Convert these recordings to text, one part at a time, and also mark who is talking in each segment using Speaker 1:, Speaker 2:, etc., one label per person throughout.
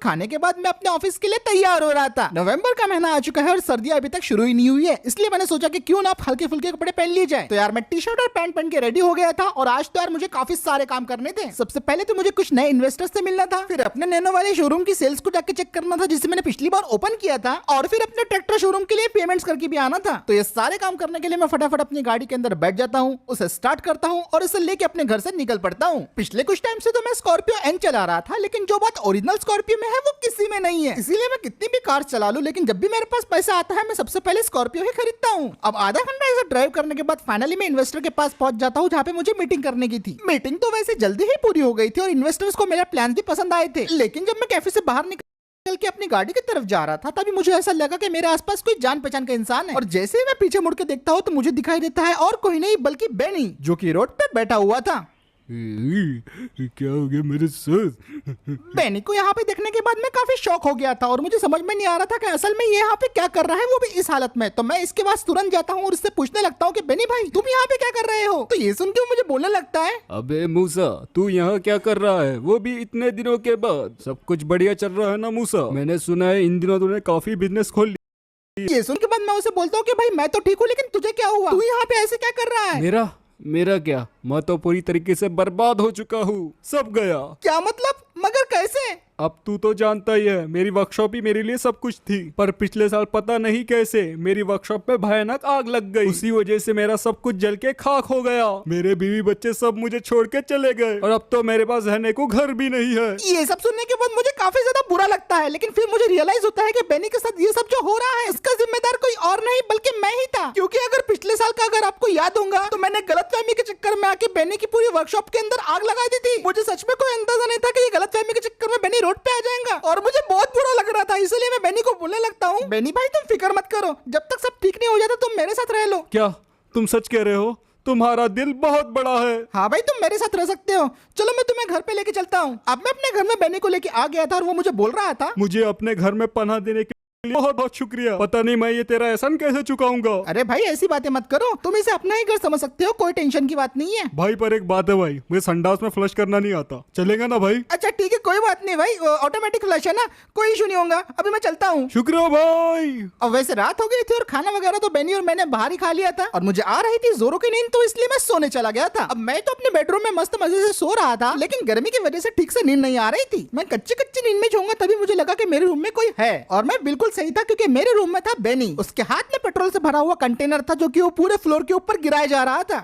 Speaker 1: खाने के बाद मैं अपने ऑफिस के लिए तैयार हो रहा था। नवंबर का महीना आ चुका है और सर्दियां अभी तक शुरू ही नहीं हुई है, इसलिए मैंने सोचा कि क्यों ना आप हल्के फुल्के कपड़े पहन लिए जाए। तो यार मैं टी शर्ट और पैंट पहन के रेडी हो गया था और आज तो यार मुझे काफी सारे काम करने थे। सबसे पहले तो मुझे कुछ नए इन्वेस्टर्स से मिलना था, फिर अपने नैनो वाले शोरूम की सेल्स को जाके चेक करना था जिसे मैंने पिछली बार ओपन किया था, और फिर अपने ट्रैक्टर शोरूम के लिए पेमेंट्स करके भी आना था। तो ये सारे काम करने के लिए मैं फटाफट अपनी गाड़ी के अंदर बैठ जाता हूँ, उसे स्टार्ट करता हूँ और इसे लेके अपने घर से निकल पड़ता हूँ। पिछले कुछ टाइम से तो मैं स्कॉर्पियो एन चला रहा था, लेकिन जो बात ओरिजिनल स्कॉर्पियो में है वो किसी में नहीं है। इसीलिए मैं कितनी भी कार चला लूं, लेकिन जब भी मेरे पास पैसा आता है मैं सबसे पहले स्कॉर्पियो ही खरीदता हूँ। अब आधा घंटा ऐसा ड्राइव करने के बाद फाइनली मैं इन्वेस्टर के पास पहुंच जाता हूँ जहाँ पे मुझे मीटिंग करने की थी। मीटिंग तो वैसे जल्दी ही पूरी हो गई थी और इन्वेस्टर्स को मेरे प्लान भी पसंद आए थे, लेकिन जब मैं कैफे से बाहर निकल के अपनी गाड़ी की तरफ जा रहा था तभी मुझे ऐसा लगा कि मेरे आसपास कोई जान पहचान का इंसान है, और जैसे ही मैं पीछे मुड़ के देखता हूँ तो मुझे दिखाई देता है और कोई नहीं बल्कि बेनी, जो कि रोड पे बैठा हुआ था।
Speaker 2: क्या हो गया मेरे साथ?
Speaker 1: बेनी को यहाँ पे देखने के बाद मैं काफी शॉक हो गया था और मुझे समझ में नहीं आ रहा था कि असल में ये यहाँ पे क्या कर रहा है, वो भी इस हालत में। तो मैं इसके पास तुरंत जाता हूँ और इससे पूछने लगता हूँ कि बेनी भाई तुम यहाँ पे क्या कर रहे हो? तो ये सुन के वो मुझे बोलने लगता है,
Speaker 2: अबे मूसा, तू यहाँ क्या कर रहा है, वो भी इतने दिनों के बाद? सब कुछ बढ़िया चल रहा है ना मूसा? मैंने सुना है इन दिनों तूने काफी बिजनेस खोल लिया।
Speaker 1: ये सुन के बाद मैं उसे बोलता हूँ कि भाई मैं तो ठीक हूँ, लेकिन तुझे क्या हुआ? तू यहाँ पे ऐसे क्या कर रहा है?
Speaker 2: मेरा क्या, मैं तो पूरी तरीके से बर्बाद हो चुका हूँ, सब गया।
Speaker 1: क्या मतलब? मगर कैसे?
Speaker 2: अब तू तो जानता ही है, मेरी वर्कशॉप ही मेरे लिए सब कुछ थी, पर पिछले साल पता नहीं कैसे मेरी वर्कशॉप में भयानक आग लग गई। उसी वजह से मेरा सब कुछ जल के खाक हो गया। मेरे बीवी बच्चे सब मुझे छोड़ के चले गए और अब तो मेरे पास रहने को घर भी नहीं है।
Speaker 1: ये सब सुनने के बाद मुझे काफी ज्यादा बुरा लगता है, लेकिन फिर मुझे रियलाइज होता है कि बेनी के साथ ये सब जो हो रहा है इसका जिम्मेदार कोई और नहीं बल्कि मैं ही था। क्योंकि अगर पिछले साल का अगर आपको याद होगा तो मैंने गलतफहमी के चक्कर में आके बेनी की पूरी वर्कशॉप के अंदर आग लगा दी थी। मुझे सच में कोई अंदाजा नहीं था कि ये गलतफहमी के चक्कर में बेनी रोड पे आ जाएगा, और मुझे बहुत बुरा लग रहा था। इसलिए मैं बेनी को बोलने लगता हूँ, बेनी भाई तुम फिक्र मत करो, जब तक सब ठीक नहीं हो जाता तुम मेरे साथ रह लो।
Speaker 2: क्या तुम सच कह रहे हो? तुम्हारा दिल बहुत बड़ा है।
Speaker 1: हाँ भाई तुम मेरे साथ रह सकते हो, चलो मैं तुम्हें घर पे लेके चलता हूँ। अब मैं अपने घर में बेनी को लेके आ गया था और वो मुझे बोल रहा था,
Speaker 2: मुझे अपने घर में पनाह देने के बहुत बहुत शुक्रिया। पता नहीं मैं ये तेरा एहसान कैसे चुकाऊंगा।
Speaker 1: अरे भाई ऐसी बातें मत करो, तुम इसे अपना ही घर समझ सकते हो, कोई टेंशन की बात नहीं है।
Speaker 2: भाई पर एक बात है भाई, मुझे संडास में फ्लश करना नहीं आता, चलेगा ना भाई?
Speaker 1: अच्छा ठीक है कोई बात नहीं भाई, ऑटोमेटिक फ्लश है ना, कोई इशू नहीं होगा। अभी मैं चलता हूँ।
Speaker 2: शुक्रिया भाई।
Speaker 1: अब वैसे रात हो गई थी और खाना वगैरह तो बेनी और मैंने बाहर ही खा लिया था और मुझे आ रही थी जोरों की नींद, तो इसलिए मैं सोने चला गया था। अब मैं तो अपने बेडरूम में मस्त मजे से सो रहा था, लेकिन गर्मी की वजह से ठीक से नींद नहीं आ रही थी। मैं कच्ची कच्ची नींद में सोऊंगा तभी मुझे लगा कि मेरे रूम में कोई है, और मैं बिल्कुल सही था क्योंकि मेरे रूम में था बेनी। उसके हाथ में पेट्रोल से भरा हुआ कंटेनर था जो कि वो पूरे फ्लोर के ऊपर गिराया जा रहा था।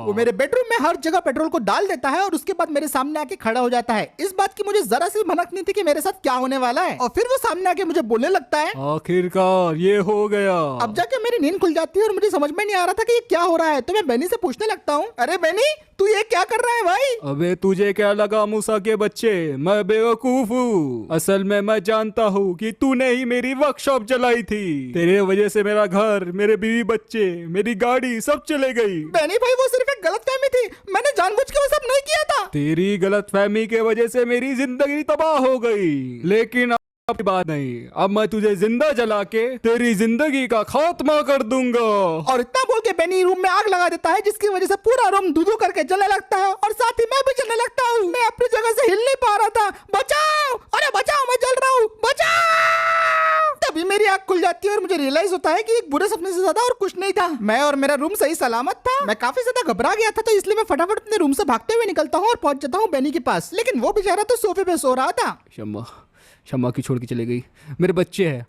Speaker 1: वो मेरे बेडरूम में हर जगह पेट्रोल को डाल देता है और उसके बाद मेरे सामने आके खड़ा हो जाता है। इस बात की मुझे जरा सी भनक नहीं थी कि मेरे साथ क्या होने वाला है, और फिर वो सामने आके मुझे बोलने लगता है,
Speaker 2: आखिरकार ये हो गया।
Speaker 1: अब जाके मेरी नींद खुल जाती है और मुझे समझ में नहीं आ रहा था कि ये क्या हो रहा है। तो मैं बेनी से पूछने लगता हूँ, अरे बेनी तू ये क्या कर रहा है भाई?
Speaker 2: अबे तुझे क्या लगा मूसा के बच्चे, मैं बेवकूफ हूँ। असल में मैं जानता हूँ कि तूने ही मेरी वर्कशॉप जलाई थी। तेरे वजह से मेरा घर, मेरे बीवी बच्चे, मेरी गाड़ी सब चले गई।
Speaker 1: बेनी भाई वो सिर्फ एक गलतफहमी थी, मैंने जानबूझ के वो सब नहीं किया था।
Speaker 2: तेरी गलतफहमी के वजह से मेरी जिंदगी तबाह हो गई, लेकिन अब बात नहीं, अब मैं तुझे जिंदा जला के तेरी जिंदगी का खात्मा कर दूंगा।
Speaker 1: और इतना बोल के बेनी रूम में आग लगा देता है, जिसकी वजह से पूरा रूम धू-धू करके जलने लगता है और साथ ही मैं भी जलने लगता हूँ। मैं अपनी जगह से हिल नहीं पा रहा था। बचाओ, अरे बचाओ, मैं जल रहा हूँ, बचाओ। तभी मेरी आंख खुल जाती है और मुझे रियलाइज होता है कि एक बुरे सपने से ज्यादा और कुछ नहीं था। मैं और मेरा रूम सही सलामत था। मैं काफी ज्यादा घबरा गया था, तो इसलिए मैं फटाफट अपने रूम से भागते हुए निकलता हूँ और पहुंच जाता हूँ बेनी के पास, लेकिन वो बेचारा तो सोफे पे सो रहा था।
Speaker 2: शम्मा की छोड़ के चले गई, मेरे बच्चे हैं।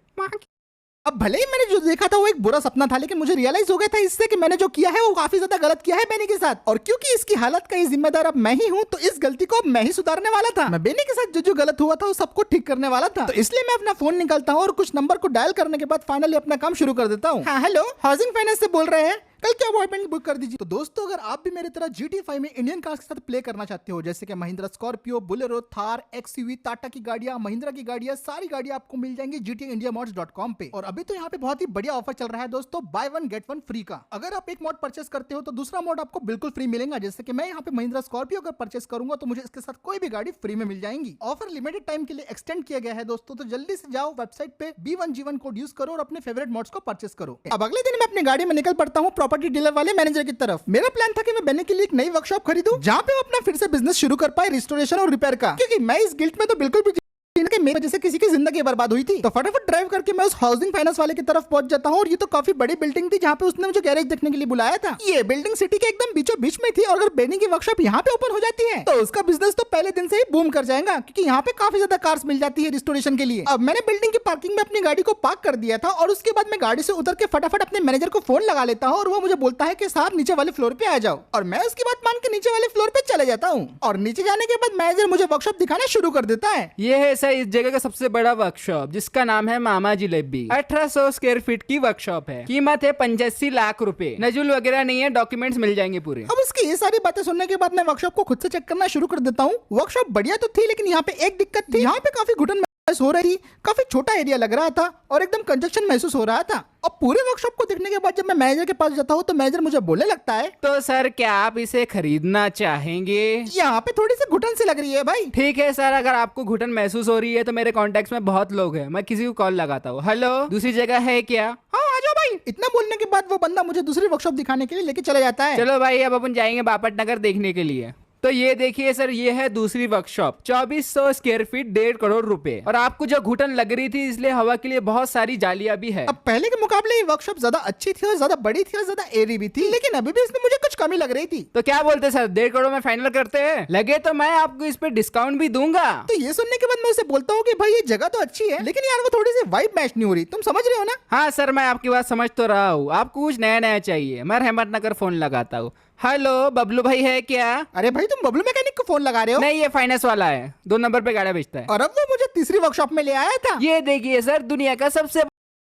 Speaker 1: अब भले ही मैंने जो देखा था वो एक बुरा सपना था, लेकिन मुझे रियलाइज हो गया था इससे कि मैंने जो किया है वो काफी ज्यादा गलत किया है बेनी के साथ, और क्योंकि इसकी हालत का ही जिम्मेदार अब मैं ही हूँ तो इस गलती को अब मैं ही सुधारने वाला था। मैं बेनी के साथ जो जो गलत हुआ था वो सबको ठीक करने वाला था। तो इसलिए मैं अपना फोन निकालता हूँ और कुछ नंबर को डायल करने के बाद फाइनली अपना काम शुरू कर देता हूँ। हाँ हेलो, हाउसिंग फाइनेंस से बोल रहे हैं, कल क्या अपॉइंटमेंट बुक कर दीजिए। तो दोस्तों अगर आप भी मेरी तरह GT5 में इंडियन कार्स के साथ प्ले करना चाहते हो, जैसे कि Mahindra Scorpio, Bolero, Thar, XUV, Tata की गाड़ियां, महिंद्रा की गाड़ियां, सारी गाड़ियां आपको मिल जाएंगी GTIndiamods.com पे। और अभी तो यहाँ पे बहुत ही बढ़िया ऑफर चल रहा है दोस्तों, by one get one free का। अगर आप एक मॉड परचेस करते हो तो दूसरा मॉड आपको बिल्कुल फ्री मिलेगा। जैसे कि मैं यहाँ पे महिंद्रा स्कॉर्पियो अगर परचेस करूंगा तो मुझे इसके साथ कोई भी गाड़ी फ्री में मिल जाएंगी। ऑफर लिमिटेड टाइम के लिए एक्सटेंड किया गया है दोस्तों, तो जल्दी से जाओ वेबसाइट पे B1G1 कोड यूज करो और अपने फेवरेट मॉड्स को परचेस करो। अब अगले दिन मैं अपनी गाड़ी में निकल पड़ता हूँ प्रॉपर्टी डीलर वाले मैनेजर की तरफ। मेरा प्लान था कि मैं बेनी के लिए एक नई वर्कशॉप खरीदूं जहाँ पे वो अपना फिर से बिजनेस शुरू कर पाए रिस्टोरेशन और रिपेयर का, क्योंकि मैं इस गिल्ट में तो बिल्कुल भी मेरी वजह से किसी की जिंदगी बर्बाद हुई थी। तो फटाफट ड्राइव करके मैं उस हाउसिंग फाइनेंस वाले की तरफ पहुंच जाता हूँ और ये तो काफी बड़ी बिल्डिंग थी जहाँ पे उसने मुझे गैरेज देखने के लिए बुलाया था। ये बिल्डिंग सिटी के एकदम बीचों बीच में थी और अगर बेनी की वर्कशॉप यहाँ पे ओपन हो जाती है तो उसका बिजनेस तो पहले दिन से ही बूम कर जाएगा, क्योंकि यहाँ पे काफी ज्यादा कार्स मिल जाती है रिस्टोरेशन के लिए। अब मैंने बिल्डिंग की पार्किंग में अपनी गाड़ी को पार्क कर दिया था और उसके बाद मैं गाड़ी से उतर के फटाफट अपने मैनेजर को फोन लगा लेता हूँ और वो मुझे बोलता है कि साहब नीचे वाले फ्लोर पे आ जाओ, और मैं उसकी बात मान के नीचे वाले फ्लोर पे चले जाता हूँ। और नीचे जाने के बाद मैनेजर मुझे वर्कशॉप दिखाना शुरू कर देता है।
Speaker 3: ये है सर इस जगह का सबसे बड़ा वर्कशॉप जिसका नाम है मामा जिलेबी। 1800 स्क्वायर फीट की वर्कशॉप है। कीमत है 85 लाख रुपए। नजुल वगैरह नहीं है, डॉक्यूमेंट्स मिल जाएंगे पूरे।
Speaker 1: अब उसकी ये सारी बातें सुनने के बाद मैं वर्कशॉप को खुद से चेक करना शुरू कर देता हूँ। वर्कशॉप बढ़िया तो थी, लेकिन यहाँ पे एक दिक्कत थी। यहाँ पे काफी घुटन महसूस हो रही थी, काफी छोटा एरिया लग रहा था और एकदम कंजक्शन महसूस हो रहा था। और पूरे वर्कशॉप को देखने के बाद जब मैं मैनेजर के पास जाता हूँ तो मैनेजर मुझे बोलने लगता है,
Speaker 3: तो सर क्या आप इसे खरीदना चाहेंगे?
Speaker 1: यहाँ पे थोड़ी सी घुटन सी लग रही है भाई।
Speaker 3: ठीक है सर, अगर आपको घुटन महसूस हो रही है तो मेरे कॉन्टेक्ट में बहुत लोग हैं, मैं किसी को कॉल लगाता हूँ। हेलो, दूसरी जगह है क्या?
Speaker 1: हाँ आ जाओ भाई। इतना बोलने के बाद वो बंदा मुझे दूसरी वर्कशॉप दिखाने के लिए लेके चला जाता है।
Speaker 3: चलो भाई, अब अपन जाएंगे बापट नगर देखने के लिए। तो ये देखिए सर, ये है दूसरी वर्कशॉप। 2400 स्क्वायर फीट, 1.5 करोड़ रुपए। और आपको जो घुटन लग रही थी इसलिए हवा के लिए बहुत सारी जालियां भी है।
Speaker 1: अब पहले के मुकाबले ये वर्कशॉप ज्यादा अच्छी थी और ज्यादा बड़ी थी और ज्यादा एरी भी थी, लेकिन अभी भी इसमें मुझे कुछ कमी लग रही थी।
Speaker 3: तो क्या बोलते सर, 1.5 करोड़ में फाइनल करते हैं? लगे तो मैं आपको इस पे डिस्काउंट भी दूंगा।
Speaker 1: तो ये सुनने के बाद मैं उसे बोलता हूँ कि भाई ये जगह तो अच्छी है, लेकिन यार वो थोड़ी सी वाइब मैच नहीं हो रही। तुम समझ रहे हो ना?
Speaker 3: हाँ सर, मैं आपकी बात समझ तो रहा हूँ। आपको कुछ नया नया चाहिए। मैं रहमत नगर फोन लगाता हूँ। हेलो, बबलू भाई है क्या?
Speaker 1: अरे भाई तुम बबलू मैकेनिक को फोन लगा रहे हो?
Speaker 3: नहीं, ये फाइनेंस वाला है, 2 नंबर पे गाड़ी बेचता है।
Speaker 1: और अब वो मुझे तीसरी वर्कशॉप में ले आया था।
Speaker 3: ये देखिए सर, दुनिया का सबसे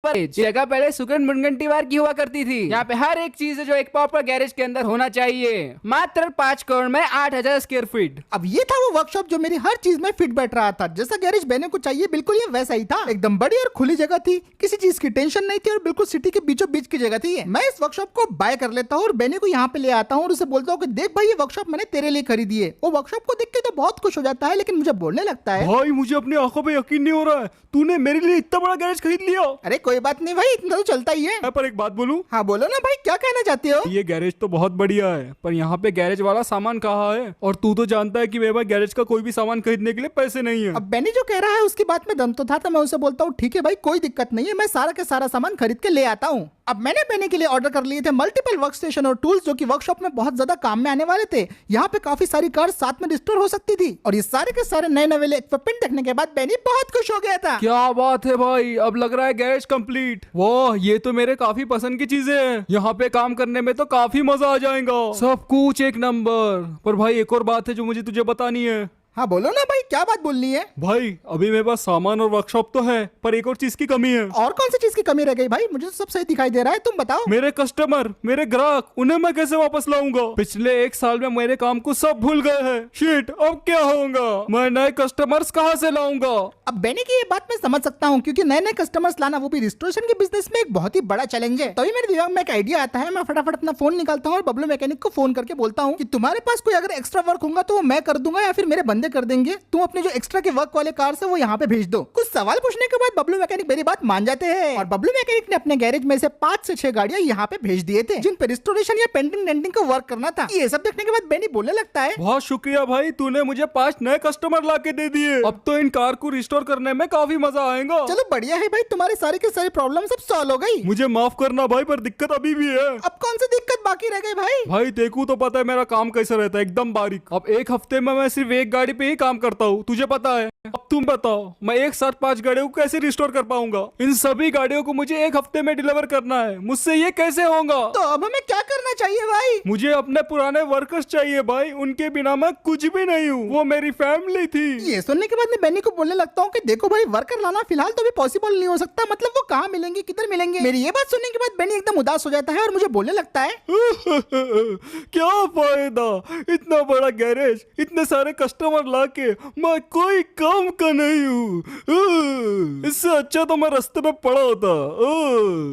Speaker 3: जगह पहले सुगन मुनगंटीवार की हुआ करती थी। यहाँ पे हर एक चीज है जो एक प्रॉपर गैरेज के अंदर होना चाहिए। मात्र 5 करोड़ में 8000 स्क्वायर फीट।
Speaker 1: अब ये था वो वर्कशॉप जो मेरी हर चीज में फिट बैठ रहा था। जैसा गैरेज बहने को चाहिए बिल्कुल ये वैसा ही था। एकदम बड़ी और खुली जगह थी, किसी चीज की टेंशन नहीं थी और बिल्कुल सिटी के बीचों बीच की जगह थी। मैं इस वर्कशॉप को बाय कर लेता हूँ और बहने को यहाँ पे ले आता हूँ और उसे बोलता हूँ कि देख भाई ये वर्कशॉप मैंने तेरे लिए खरीदी है। वो वर्कशॉप को देख के तो बहुत खुश हो जाता है, लेकिन मुझे बोलने लगता है,
Speaker 2: भाई मुझे अपनी आंखों पे यकीन नहीं हो रहा है, तूने मेरे लिए इतना बड़ा गैरेज खरीद लिया।
Speaker 1: अरे कोई बात नहीं भाई, इतना तो चलता ही है।
Speaker 2: मैं पर एक बात बोलूं?
Speaker 1: हाँ बोलो ना भाई, क्या कहना चाहते हो?
Speaker 2: ये गैरेज तो बहुत बढ़िया है, पर यहाँ पे गैरेज वाला सामान कहाँ है? और तू तो जानता है कि मेरे पास गैरेज का कोई भी सामान खरीदने के लिए पैसे नहीं है।
Speaker 1: अब बेनी जो कह रहा है उसकी बात में दम तो था, तो मैं उसे बोलता हूँ ठीक है भाई कोई दिक्कत नहीं है, मैं सारा के सारा सामान खरीद के ले आता हूँ। अब मैंने बेनी के लिए ऑर्डर कर लिए थे मल्टीपल वर्क स्टेशन और टूल्स जो कि वर्कशॉप में बहुत ज्यादा काम में आने वाले थे। यहाँ पे काफी सारी कार साथ में रिस्टोर हो सकती थी और ये सारे के सारे नए नवेले इक्विपमेंट देखने के बाद बेनी बहुत खुश हो गया था।
Speaker 2: क्या बात है भाई, अब लग रहा है गैरेज कंप्लीट। वाह, ये तो मेरे काफी पसंद की चीजें हैं। यहाँ पे काम करने में तो काफी मजा आ जाएगा। सब कुछ एक नंबर। पर भाई एक और बात है जो मुझे तुझे बतानी है।
Speaker 1: हाँ बोलो ना भाई, क्या बात बोलनी है?
Speaker 2: भाई अभी मेरे पास सामान और वर्कशॉप तो है, पर एक और चीज की कमी है।
Speaker 1: और कौन सी चीज की कमी रह गई भाई? मुझे तो सब सही दिखाई दे रहा है, तुम बताओ।
Speaker 2: मेरे कस्टमर, मेरे ग्राहक, उन्हें मैं कैसे वापस लाऊंगा? पिछले 1 साल में मेरे काम को सब भूल गए हैं। शिट, अब क्या होगा? मैं नए कस्टमर्स कहाँ से लाऊंगा?
Speaker 1: अब बेनी की ये बात मैं समझ सकता हूँ, क्योंकि नए नए कस्टमर्स लाना वो भी रिस्टोरेशन के बिजनेस में एक बहुत ही बड़ा चैलेंज है। तभी मेरे दिमाग में एक आइडिया आता है। मैं फटाफट अपना फोन निकालता हूँ और बबलू मैकेनिक को फोन करके बोलता हूँ कि तुम्हारे पास कोई अगर एक्स्ट्रा वर्क होगा तो वो मैं कर दूंगा या फिर मेरे बंदे कर देंगे। तुम अपने जो एक्स्ट्रा के वर्क वाले कार से वो यहाँ पे भेज दो। कुछ सवाल पूछने के बाद बबलू मैकेनिक मेरी बात मान जाते हैं और बबलू मैकेनिक ने अपने गैरेज में से 5 से 6 गाड़ियां यहाँ पे भेज दिए थे, जिन पे रिस्टोरेशन या पेंटिंग डेंटिंग का वर्क करना था। ये सब देखने के बाद बेनी बोलने लगता है,
Speaker 2: बहुत शुक्रिया भाई, तूने मुझे 5 नए कस्टमर ला के दे दिए। अब तो इन कार को रिस्टोर करने में काफी मजा आएगा।
Speaker 1: चलो बढ़िया है भाई, तुम्हारी सारी की सारी प्रॉब्लम सब सॉल्व हो गई।
Speaker 2: मुझे माफ करना भाई, पर दिक्कत अभी भी है।
Speaker 1: अब कौन सी दिक्कत बाकी रह गई भाई?
Speaker 2: भाई देखू तो पता है मेरा काम कैसा रहता है, एकदम बारीक। अब एक हफ्ते में मैं सिर्फ एक गाड़ी पे ही काम करता हूँ, तुझे पता है। अब तुम बताओ मैं एक साथ 5 गाड़ियों को कैसे रिस्टोर कर पाऊंगा? इन सभी गाड़ियों को मुझे एक हफ्ते में डिलीवर करना है, मुझसे ये कैसे होगा?
Speaker 1: तो अब हमें क्या करना चाहिए भाई?
Speaker 2: मुझे अपने पुराने वर्कर्स चाहिए भाई, उनके बिना मैं कुछ भी नहीं हूँ, वो मेरी फैमिली थी।
Speaker 1: ये सुनने के बाद मैं बेनी को बोलने लगता हूँ कि देखो भाई, वर्कर लाना फिलहाल तो भी पॉसिबल नहीं हो सकता। मतलब वो कहाँ मिलेंगे, किधर मिलेंगे? मेरी ये बात सुनने के बाद बेनी एकदम उदास हो जाता है और मुझे बोलने लगता है
Speaker 2: क्या फायदा, इतना बड़ा गैरेज, इतने सारे कस्टमर कार लाके मैं कोई काम का नहीं हूँ। इससे अच्छा तो मैं रास्ते पे पड़ा होता।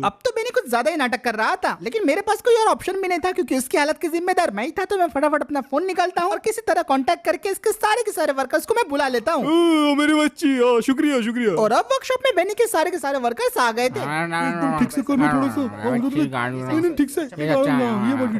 Speaker 1: अब तो बेनी कुछ ज्यादा ही नाटक कर रहा था, लेकिन मेरे पास कोई और ऑप्शन भी नहीं था क्योंकि इसकी हालत की जिम्मेदार मैं ही था। तो मैं फटाफट अपना फोन निकालता हूँ और किसी तरह कांटेक्ट करके इसके सारे के सारे वर्कर्स को मैं बुला लेता हूँ।
Speaker 2: मेरी बच्ची, शुक्रिया शुक्रिया।
Speaker 1: और अब वर्कशॉप में बेनी के सारे वर्कर्स आ गए थे।
Speaker 2: एकदम ठीक से करना थोड़ा सा। नहीं, ठीक से ये बहुत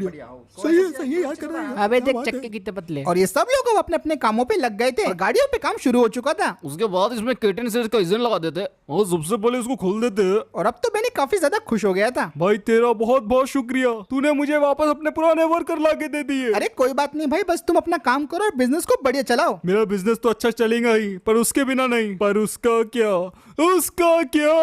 Speaker 2: बढ़िया। सही है यार, कर रहा है।
Speaker 3: अबे देख चक्के कितने पतले।
Speaker 1: और ये सब लोग अब अपने अपने कामों पे लग गए थे और गाड़ियों पे काम शुरू हो चुका था।
Speaker 3: उसके बाद इसमें कर्टन से इसका इंजन लगा देते
Speaker 2: और सबसे पहले इसको खोल देते।
Speaker 1: और अब तो बेनी काफी ज्यादा खुश हो गया था।
Speaker 2: भाई तेरा बहुत बहुत शुक्रिया, तूने मुझे वापस अपने पुराने वर्कर लाके दे दिए।
Speaker 1: अरे कोई बात नहीं भाई, बस तुम अपना काम करो और बिजनेस को बढ़िया चलाओ।
Speaker 2: मेरा बिजनेस तो अच्छा चलेगा ही, पर उसके बिना नहीं। पर उसका क्या, उसका क्या?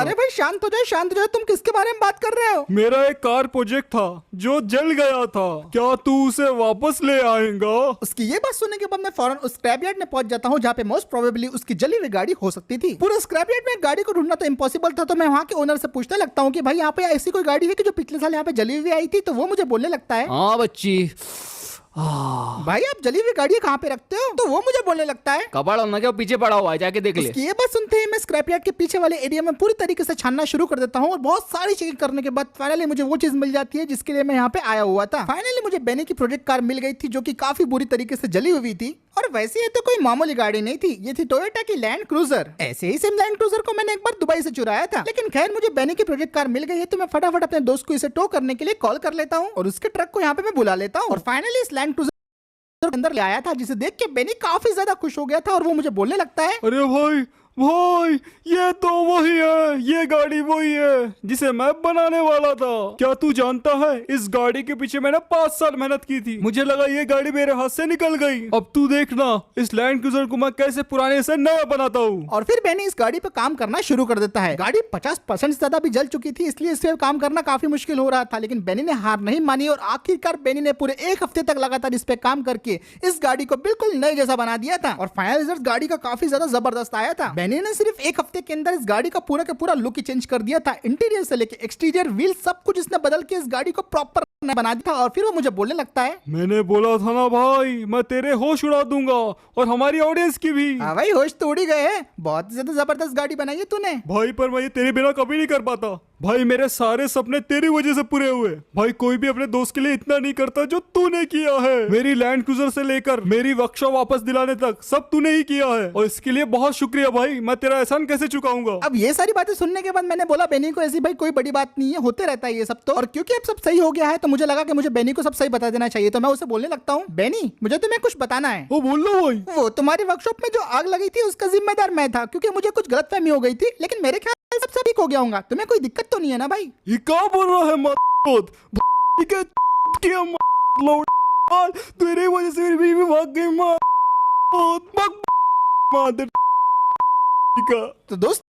Speaker 1: अरे भाई शांत हो जाओ, तुम किसके बारे में बात कर रहे हो?
Speaker 2: मेरा एक कार प्रोजेक्ट था जो जल गया था, क्या तू उसे वापस ले आएगा?
Speaker 1: उसकी ये बात सुनने के बाद मैं फौरन उस स्क्रैप यार्ड में पहुंच जाता हूँ जहाँ पे मोस्ट प्रोबेबली उसकी जली हुई गाड़ी हो सकती थी। पूरा स्क्रैप यार्ड में गाड़ी को ढूंढना तो इम्पॉसिबल था, तो मैं वहाँ के ओनर से पूछने लगता हूँ कि भाई यहाँ पे ऐसी कोई गाड़ी है कि जो पिछले साल यहाँ पे जली हुई आई थी। तो वो मुझे बोलने लगता है,
Speaker 3: हाँ बच्ची,
Speaker 1: भाई आप जली हुई गाड़ी कहाँ पे रखते हो? तो वो मुझे बोलने लगता है,
Speaker 3: कबाड़ होना क्या पीछे पड़ा हुआ है, जाके देख ले।
Speaker 1: उसकी ये बात सुनते ही मैं स्क्रैप यार्ड के पीछे वाले एरिया में पूरी तरीके से छानना शुरू कर देता हूँ और बहुत सारी चीजें करने के बाद फाइनली मुझे वो चीज मिल जाती है जिसके लिए मैं यहाँ पे आया हुआ था। फाइनली मुझे बेनी की प्रोजेक्ट कार मिल गई थी जो कि काफी बुरी तरीके से जली हुई थी। और वैसे ये तो कोई मामूली गाड़ी नहीं थी, ये थी टोयोटा की लैंड क्रूजर। ऐसे ही सेम लैंड क्रूजर को मैंने एक बार दुबई से चुराया था, लेकिन खैर मुझे बेनी की प्रोजेक्ट कार मिल गई है तो मैं फटाफट अपने दोस्त को इसे टो करने के लिए कॉल कर लेता हूँ और उसके ट्रक को यहाँ पे मैं बुला लेता हूँ। और फाइनली इस लैंड क्रूजर अंदर ले आया था, जिसे देख के बेनी काफी ज्यादा खुश हो गया था और वो मुझे बोलने लगता है,
Speaker 2: अरे भाई भाई, ये तो वही है, ये गाड़ी वही है जिसे मैं बनाने वाला था। क्या तू जानता है, इस गाड़ी के पीछे मैंने 5 साल मेहनत की थी। मुझे लगा ये गाड़ी मेरे हाथ से निकल गई। अब तू देखना इस लैंड क्रूजर को मैं कैसे पुराने से नया बनाता हूँ।
Speaker 1: और फिर बेनी इस गाड़ी पे काम करना शुरू कर देता है। गाड़ी 50% से ज्यादा भी जल चुकी थी, इसलिए इस पे काम करना काफी मुश्किल हो रहा था, लेकिन बेनी ने हार नहीं मानी और आखिरकार बेनी ने पूरे 1 हफ्ते तक लगातार इस पे काम करके इस गाड़ी को बिल्कुल नए जैसा बना दिया था। और फाइनल रिजल्ट गाड़ी का काफी ज्यादा जबरदस्त आया था। बेनी ने सिर्फ 1 हफ्ते के अंदर इस गाड़ी का पूरा लुक ही चेंज कर दिया था। इंटीरियर से लेके एक्सटीरियर, व्हील, सब कुछ इसने बदल के इस गाड़ी को प्रॉपर बना दिया था। और फिर वो मुझे बोलने लगता है,
Speaker 2: मैंने बोला था ना भाई, मैं तेरे होश उड़ा दूंगा और हमारी ऑडियंस की भी।
Speaker 1: हाँ भाई, होश तो उड़ी गए हैं, बहुत ज्यादा जबरदस्त गाड़ी बनाई है तूने।
Speaker 2: भाई पर मैं ये तेरे बिना कभी नहीं कर पाता। भाई मेरे सारे सपने तेरी वजह से पूरे हुए। भाई कोई भी अपने दोस्त के लिए इतना नहीं करता जो तूने किया है। मेरी लैंड क्रूजर से लेकर मेरी वर्कशॉप वापस दिलाने तक सब तूने ही किया है और इसके लिए बहुत शुक्रिया भाई। मैं तेरा एहसान कैसे चुकाऊंगा।
Speaker 1: अब ये सारी बातें सुनने के बाद मैंने बोला बेनी को, ऐसी भाई कोई बड़ी बात नहीं है, होते रहता है ये सब तो। और क्योंकि अब सब सही हो गया है तो मुझे लगा कि मुझे बेनी को सब सही बता देना चाहिए। तो मैं उसे बोलने लगता हूँ, बेनी मुझे तुम्हें कुछ बताना है।
Speaker 2: वो बोल लो भाई।
Speaker 1: वो तुम्हारी वर्कशॉप में जो आग लगी थी उसका जिम्मेदार मैं था, क्योंकि मुझे कुछ गलतफहमी हो गई थी, लेकिन मेरे ख्याल से सब ठीक हो गया होगा। तुम्हें कोई दिक्कत तो नहीं है ना भाई?
Speaker 2: ये क्या बोल रहा है तेरी वजह से मेरी बीवी भाग गई।
Speaker 1: तो दोस्त